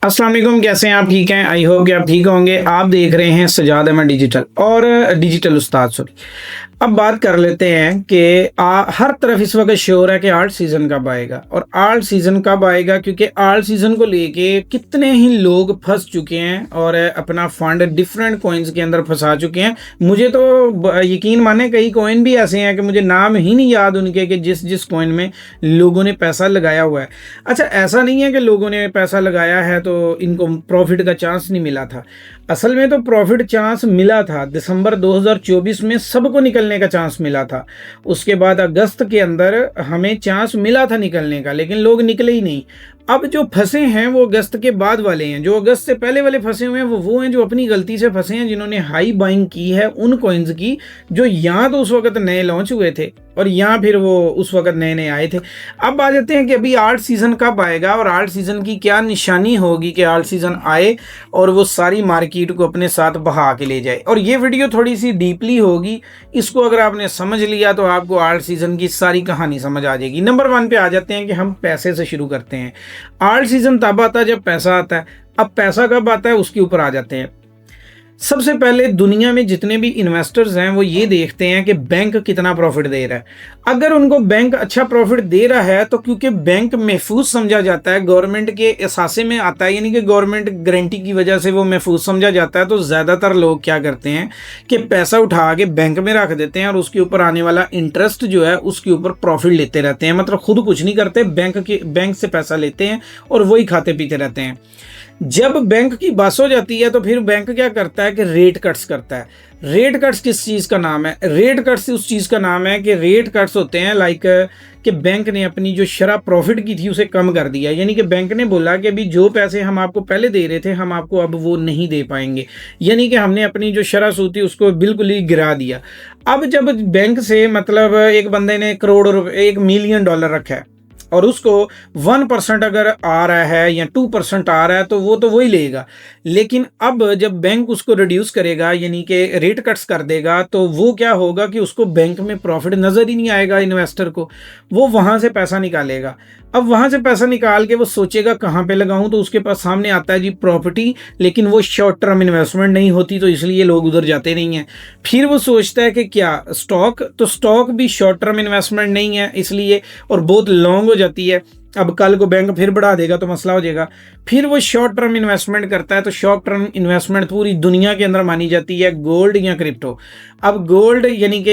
अस्सलाम वालेकुम, कैसे हैं आप? ठीक हैं? आई होप कि आप ठीक होंगे। आप देख रहे हैं सजाद अहमद डिजिटल और डिजिटल उस्ताद सॉरी। अब बात कर लेते हैं कि हर तरफ इस वक्त शोर है कि आर्ट सीज़न कब आएगा और आर्ट सीज़न कब आएगा, क्योंकि आर्ट सीज़न को लेके कितने ही लोग फंस चुके हैं और अपना फंड डिफरेंट कॉइन्स के अंदर फंसा चुके हैं। मुझे तो यकीन माने कई कॉइन भी ऐसे हैं कि मुझे नाम ही नहीं याद उनके कि जिस जिस कॉइन में लोगों ने पैसा लगाया हुआ है। अच्छा, ऐसा नहीं है कि लोगों ने पैसा लगाया है तो इनको प्रॉफिट का चांस नहीं मिला था। असल में तो प्रॉफिट चांस मिला था। दिसंबर 2024 में सबको निकलने का चांस मिला था। उसके बाद अगस्त के अंदर हमें चांस मिला था निकलने का, लेकिन लोग निकले ही नहीं। अब जो फंसे हैं वो अगस्त के बाद वाले हैं। जो अगस्त से पहले वाले फंसे हुए हैं वो हैं जो अपनी गलती से फंसे हैं, जिन्होंने हाई बाइंग की है उन कॉइन्स की जो यहाँ तो उस वक्त नए लॉन्च हुए थे और यहाँ फिर वो उस वक्त नए नए आए थे। अब आ जाते हैं कि अभी आर्ट सीज़न कब आएगा और आर्ट सीज़न की क्या निशानी होगी कि आर्ट सीज़न आए और वो सारी मार्केट को अपने साथ बहा के ले जाए। और ये वीडियो थोड़ी सी डीपली होगी, इसको अगर आपने समझ लिया तो आपको आर्ट सीज़न की सारी कहानी समझ आ जाएगी। नंबर 1 पे आ जाते हैं कि हम पैसे से शुरू करते हैं। आर्ट सीज़न तब आता है जब पैसा आता है। अब पैसा कब आता है उसके ऊपर आ जाते हैं। सबसे पहले दुनिया में जितने भी इन्वेस्टर्स हैं वो ये देखते हैं कि बैंक कितना प्रॉफिट दे रहा है। अगर उनको बैंक अच्छा प्रॉफिट दे रहा है तो क्योंकि बैंक महफूज समझा जाता है, गवर्नमेंट के एहसासे में आता है, यानी कि गवर्नमेंट गारंटी की वजह से वो महफूज समझा जाता है, तो ज़्यादातर लोग क्या करते हैं कि पैसा उठा के बैंक में रख देते हैं और उसके ऊपर आने वाला इंटरेस्ट जो है उसके ऊपर प्रॉफिट लेते रहते हैं। मतलब खुद कुछ नहीं करते, बैंक से पैसा लेते हैं और वही खाते पीते रहते हैं। जब बैंक की बस हो जाती है तो फिर बैंक क्या करता है कि रेट कट्स करता है। रेट कट्स किस चीज़ का नाम है? रेट कट्स उस चीज़ का नाम है कि रेट कट्स होते हैं लाइक कि बैंक ने अपनी जो शरह प्रॉफिट की थी उसे कम कर दिया। यानी कि बैंक ने बोला कि अभी जो पैसे हम आपको पहले दे रहे थे हम आपको अब वो नहीं दे पाएंगे। यानी कि हमने अपनी जो शरह सूद थी उसको बिल्कुल ही गिरा दिया। अब जब बैंक से मतलब एक बंदे ने करोड़ रुपये $1 मिलियन रखा है और उसको 1% अगर आ रहा है या 2% आ रहा है तो वो वही लेगा। लेकिन अब जब बैंक उसको रिड्यूस करेगा यानी कि रेट कट्स कर देगा तो वो क्या होगा कि उसको बैंक में प्रॉफिट नज़र ही नहीं आएगा इन्वेस्टर को। वो वहाँ से पैसा निकालेगा। अब वहाँ से पैसा निकाल के वो सोचेगा कहाँ पे लगाऊं, तो उसके पास सामने आता है जी प्रॉपर्टी, लेकिन वो शॉर्ट टर्म इन्वेस्टमेंट नहीं होती तो इसलिए लोग उधर जाते नहीं हैं। फिर वो सोचता है कि क्या स्टॉक, तो स्टॉक भी शॉर्ट टर्म इन्वेस्टमेंट नहीं है इसलिए, और बहुत लॉन्ग हो जाती है। अब कल को बैंक फिर बढ़ा देगा तो मसला हो जाएगा। फिर वो शॉर्ट टर्म इन्वेस्टमेंट करता है। तो शॉर्ट टर्म इन्वेस्टमेंट पूरी दुनिया के अंदर मानी जाती है गोल्ड या क्रिप्टो। अब गोल्ड यानी कि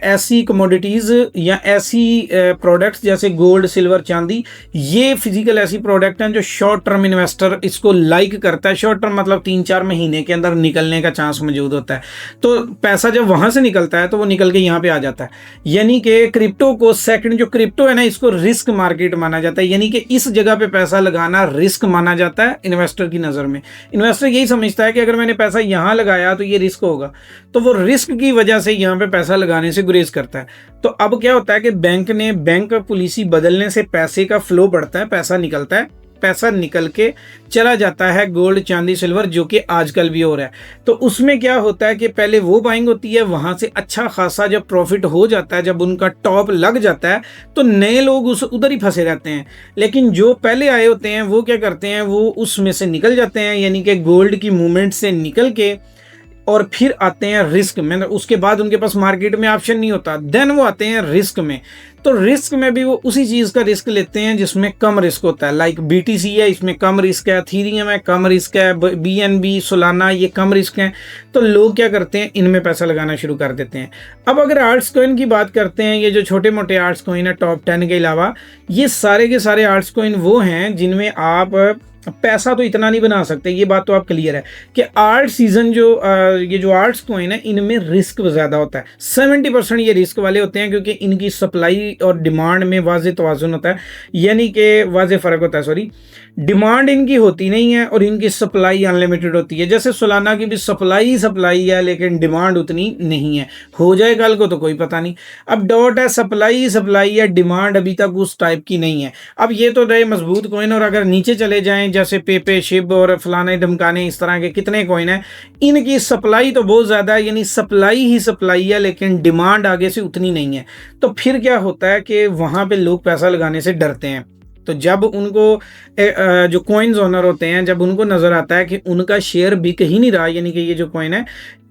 ऐसी कमोडिटीज़ या ऐसी प्रोडक्ट्स जैसे गोल्ड, सिल्वर, चांदी, ये फिजिकल ऐसी प्रोडक्ट हैं जो शॉर्ट टर्म इन्वेस्टर इसको लाइक करता है। शॉर्ट टर्म मतलब 3-4 महीने के अंदर निकलने का चांस मौजूद होता है। तो पैसा जब वहाँ से निकलता है तो वो निकल के यहाँ पे आ जाता है। यानी कि क्रिप्टो को सेकंड, जो क्रिप्टो है ना, इसको रिस्क मार्केट माना जाता है। यानी कि इस जगह पे पैसा लगाना रिस्क माना जाता है इन्वेस्टर की नज़र में। इन्वेस्टर यही समझता है कि अगर मैंने पैसा यहाँ लगाया तो ये रिस्क होगा, तो वो रिस्क की वजह से यहाँ पे पैसा लगाने से गुरेज करता है। तो अब क्या होता है कि बैंक पॉलिसी बदलने से पैसे का फ्लो बढ़ता है, पैसा निकलता है। पैसा निकल के चला जाता है गोल्ड, चांदी, सिल्वर, जो कि आजकल भी हो रहा है। तो उसमें क्या होता है कि पहले वो बाइंग होती है, वहाँ से अच्छा खासा जब प्रॉफिट हो जाता है, जब उनका टॉप लग जाता है तो नए लोग उधर ही फंसे रहते हैं। लेकिन जो पहले आए होते हैं वो क्या करते हैं, वो उसमें से निकल जाते हैं, यानी कि गोल्ड की मूवमेंट से निकल के और फिर आते हैं रिस्क में। उसके बाद उनके पास मार्केट में ऑप्शन नहीं होता, देन वो आते हैं रिस्क में। तो रिस्क में भी वो उसी चीज़ का रिस्क लेते हैं जिसमें कम रिस्क होता है। लाइक BTC है, इसमें कम रिस्क है। इथेरियम है, कम रिस्क है। BNB, सोलाना, ये कम रिस्क हैं। तो लोग क्या करते हैं, इनमें पैसा लगाना शुरू कर देते हैं। अब अगर आर्ट्स कॉइन की बात करते हैं, ये जो छोटे मोटे आर्ट्स कॉइन है टॉप 10 के अलावा, ये सारे के सारे आर्ट्स कॉइन वो हैं जिनमें आप पैसा तो इतना नहीं बना सकते। ये बात तो आप क्लियर है कि आर्ट सीजन जो ये जो आर्ट्स कॉइन है इनमें रिस्क ज़्यादा होता है। 70% ये रिस्क वाले होते हैं क्योंकि इनकी सप्लाई और डिमांड में वाज़े तवाज़ुन होता है, यानी कि वाज़े फ़र्क होता है। सॉरी, डिमांड इनकी होती नहीं है और इनकी सप्लाई अनलिमिटेड होती है। जैसे सोलाना की भी सप्लाई है लेकिन डिमांड उतनी नहीं है। हो जाए कल को तो कोई पता नहीं। अब डॉट है, सप्लाई है, डिमांड अभी तक उस टाइप की नहीं है। अब ये तो रहे मजबूत कॉइन, और अगर नीचे चले जाएं जैसे पेपे, शिब और फलाने धमकाने, इस तरह के कितने कॉइन हैं, इनकी सप्लाई तो बहुत ज़्यादा है, यानी सप्लाई ही सप्लाई है लेकिन डिमांड आगे से उतनी नहीं है। तो फिर क्या होता है कि वहाँ पे लोग पैसा लगाने से डरते हैं। तो जब उनको जो कॉइन्स ओनर होते हैं, जब उनको नज़र आता है कि उनका शेयर बिक ही नहीं रहा, यानी कि ये जो कॉइन है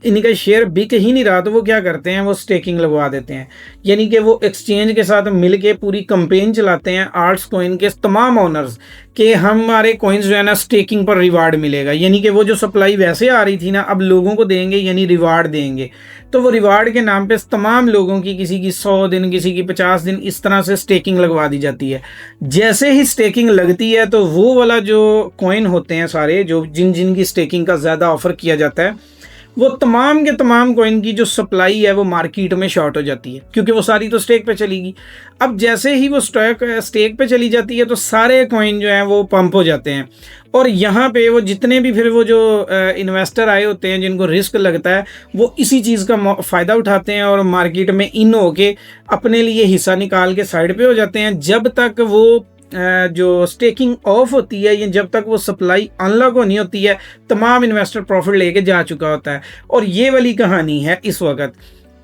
इनका शेयर बिक ही नहीं रहा, तो वो क्या करते हैं, वो स्टेकिंग लगवा देते हैं। यानी कि वो एक्सचेंज के साथ मिलके पूरी कंपेन चलाते हैं आर्ट्स कॉइन के तमाम ओनर्स कि हमारे कॉइन्स जो है ना स्टेकिंग पर रिवार्ड मिलेगा। यानी कि वो जो सप्लाई वैसे आ रही थी ना, अब लोगों को देंगे, यानी रिवार्ड देंगे। तो वो रिवार्ड के नाम पे तमाम लोगों की, किसी की 100 दिन, किसी की 50 दिन, इस तरह से स्टेकिंग लगवा दी जाती है। जैसे ही स्टेकिंग लगती है तो वो वाला जो कॉइन होते हैं सारे, जो जिन जिन की स्टेकिंग का ज़्यादा ऑफर किया जाता है, वो तमाम के तमाम कॉइन की जो सप्लाई है वो मार्केट में शॉर्ट हो जाती है, क्योंकि वो सारी तो स्टेक पे चलेगी। अब जैसे ही वो स्टेक पे चली जाती है तो सारे कॉइन जो हैं वो पंप हो जाते हैं, और यहाँ पे वो जितने भी फिर वो जो इन्वेस्टर आए होते हैं जिनको रिस्क लगता है, वो इसी चीज़ का फ़ायदा उठाते हैं और मार्केट में इन होके अपने लिए हिस्सा निकाल के साइड पे हो जाते हैं। जब तक वो जो स्टेकिंग ऑफ होती है, या जब तक वो सप्लाई अनलॉक होनी होती है, तमाम इन्वेस्टर प्रॉफिट लेके जा चुका होता है। और ये वाली कहानी है इस वक्त।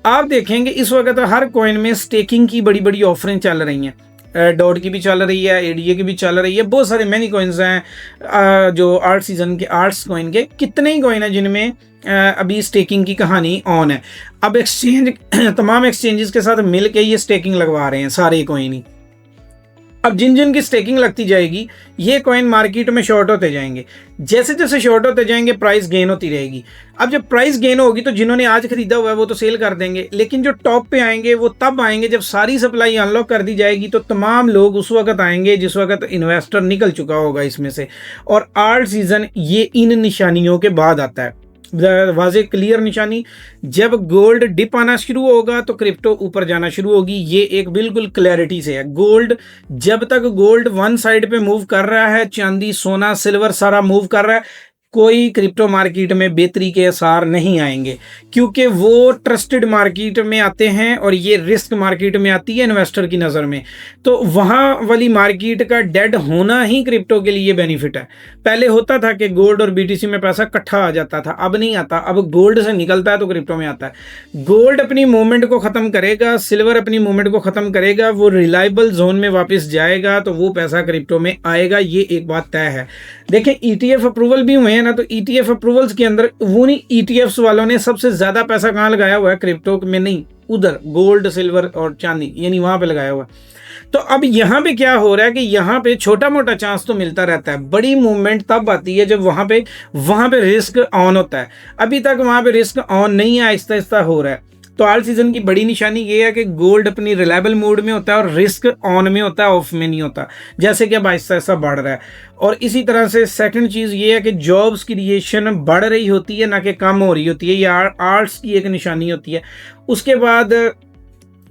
आप देखेंगे इस वक्त हर कॉइन में स्टेकिंग की बड़ी बड़ी ऑफरें चल रही हैं। डॉट की भी चल रही है, एडीए की भी चल रही है, बहुत सारे मैनी कॉइन्स हैं जो आर्ट सीजन के, आर्ट्स कॉइन के कितने ही कॉइन हैं जिनमें अभी स्टेकिंग की कहानी ऑन है। अब एक्सचेंज तमाम एक्सचेंजेस के साथ मिल के ये स्टेकिंग लगवा रहे हैं सारे कॉइन ही। अब जिन जिन की स्टेकिंग लगती जाएगी, ये कॉइन मार्केट में शॉर्ट होते जाएंगे। जैसे जैसे शॉर्ट होते जाएंगे प्राइस गेन होती रहेगी। अब जब प्राइस गेन होगी तो जिन्होंने आज खरीदा हुआ है वो तो सेल कर देंगे, लेकिन जो टॉप पे आएंगे वो तब आएंगे जब सारी सप्लाई अनलॉक कर दी जाएगी। तो तमाम लोग उस वक्त आएंगे जिस वक्त इन्वेस्टर निकल चुका होगा इसमें से। और आर्ट सीजन ये इन निशानियों के बाद आता है, वाज़े क्लियर निशानी। जब गोल्ड डिप आना शुरू होगा तो क्रिप्टो ऊपर जाना शुरू होगी। ये एक बिल्कुल क्लैरिटी से है। गोल्ड, जब तक गोल्ड वन साइड पे मूव कर रहा है, चांदी, सोना, सिल्वर सारा मूव कर रहा है, कोई क्रिप्टो मार्केट में बेहतरी के आसार नहीं आएंगे, क्योंकि वो ट्रस्टेड मार्केट में आते हैं और ये रिस्क मार्केट में आती है इन्वेस्टर की नज़र में। तो वहाँ वाली मार्केट का डेड होना ही क्रिप्टो के लिए बेनिफिट है। पहले होता था कि गोल्ड और बीटीसी में पैसा इकट्ठा आ जाता था, अब नहीं आता। अब गोल्ड से निकलता है तो क्रिप्टो में आता है। गोल्ड अपनी मूवमेंट को ख़त्म करेगा, सिल्वर अपनी मूवमेंट को ख़त्म करेगा, वो रिलायबल जोन में वापस जाएगा तो वो पैसा क्रिप्टो में आएगा। ये एक बात तय है। देखें, ETF अप्रूवल भी हुए हैं ना, तो ETF अप्रूवल्स के अंदर वो नहीं, ETFs वालों ने सबसे ज़्यादा पैसा कहाँ लगाया हुआ है? क्रिप्टो में नहीं, उधर गोल्ड, सिल्वर और चांदी, यानी वहाँ पे लगाया हुआ है। तो अब यहाँ पे क्या हो रहा है कि यहाँ पे छोटा मोटा चांस तो मिलता रहता है, बड़ी मूवमेंट तब आती है जब वहाँ पे रिस्क ऑन होता है। अभी तक वहाँ पे रिस्क ऑन नहीं है, आहिस्ता आहिस्ता हो रहा है। तो आर्ट सीजन की बड़ी निशानी ये है कि गोल्ड अपनी रिलायबल मोड में होता है और रिस्क ऑन में होता है, ऑफ में नहीं होता, जैसे कि अब आहिस्ता आहिस्ता बढ़ रहा है। और इसी तरह से सेकंड चीज़ ये है कि जॉब्स क्रिएशन बढ़ रही होती है, ना कि कम हो रही होती है। ये आर्ट्स की एक निशानी होती है। उसके बाद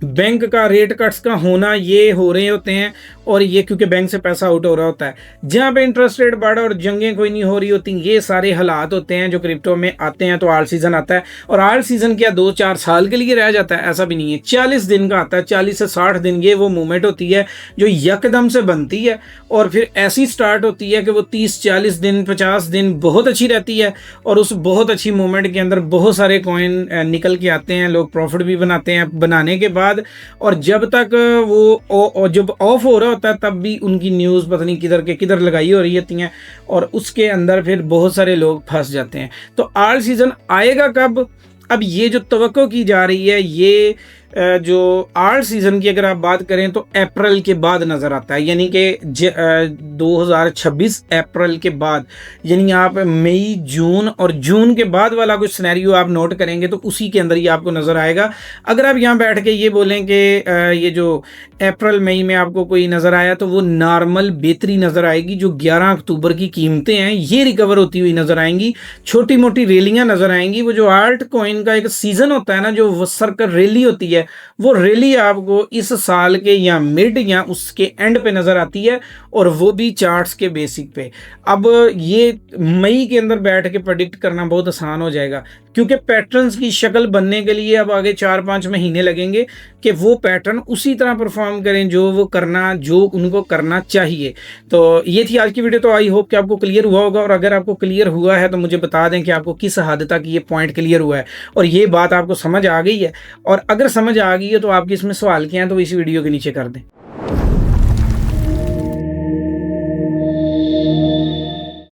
बैंक का रेट कट्स का होना, ये हो रहे होते हैं, और ये क्योंकि बैंक से पैसा आउट हो रहा होता है। जहाँ पे इंटरेस्ट रेट बढ़ा और जंगें कोई नहीं हो रही होती, ये सारे हालात होते हैं जो क्रिप्टो में आते हैं। तो आर्ट सीजन आता है, और आर्ट सीजन क्या 2-4 साल के लिए रह जाता है? ऐसा भी नहीं है, 40 दिन का आता है। 40 से 60 दिन ये वो मूवमेंट होती है जो यकदम से बनती है, और फिर ऐसी स्टार्ट होती है कि वो 30-40 दिन 50 दिन बहुत अच्छी रहती है, और उस बहुत अच्छी मूवमेंट के अंदर बहुत सारे कॉइन निकल के आते हैं, लोग प्रॉफिट भी बनाते हैं बनाने के बाद। और जब तक वो जब ऑफ हो रहा होता है तब भी उनकी न्यूज़ पता नहीं किधर के किधर लगाई हो रही होती हैं, और उसके अंदर फिर बहुत सारे लोग फंस जाते हैं। तो आर्ट सीजन आएगा कब? अब ये जो तवक्को की जा रही है, ये जो आर्ट सीज़न की अगर आप बात करें तो अप्रैल के बाद नज़र आता है, यानी कि 2026 अप्रैल के बाद, यानी आप मई, जून और जून के बाद वाला कुछ सिनेरियो आप नोट करेंगे तो उसी के अंदर ही आपको नज़र आएगा। अगर आप यहाँ बैठ के ये बोलें कि ये जो अप्रैल मई में आपको कोई नज़र आया तो वो नॉर्मल बेहतरी नज़र आएगी। जो 11 अक्टूबर की कीमतें हैं ये रिकवर होती हुई नज़र आएंगी, छोटी मोटी रैलियाँ नज़र आएंगी। वो जो आर्ट कॉइन का एक सीज़न होता है ना, जो वो सर्कल रैली होती है, वो रैली आपको इस साल के या मिड या उसके एंड पे नज़र आती है, और वो भी चार्ट्स के बेसिक पे। अब ये मई के अंदर बैठ के प्रेडिक्ट करना बहुत आसान हो जाएगा, क्योंकि पैटर्न्स की शक्ल बनने के लिए अब आगे 4-5 महीने लगेंगे कि वो पैटर्न उसी तरह परफॉर्म करें जो उनको करना चाहिए। तो ये थी आज की वीडियो। तो आई होप कि आपको क्लियर हुआ होगा, और अगर आपको क्लियर हुआ है तो मुझे बता दें कि आपको किस हद तक ये पॉइंट क्लियर हुआ है और ये बात आपको समझ आ गई है। और अगर समझ आ गई है तो आपके इसमें सवाल क्या हैं तो इस वीडियो के नीचे कर दें।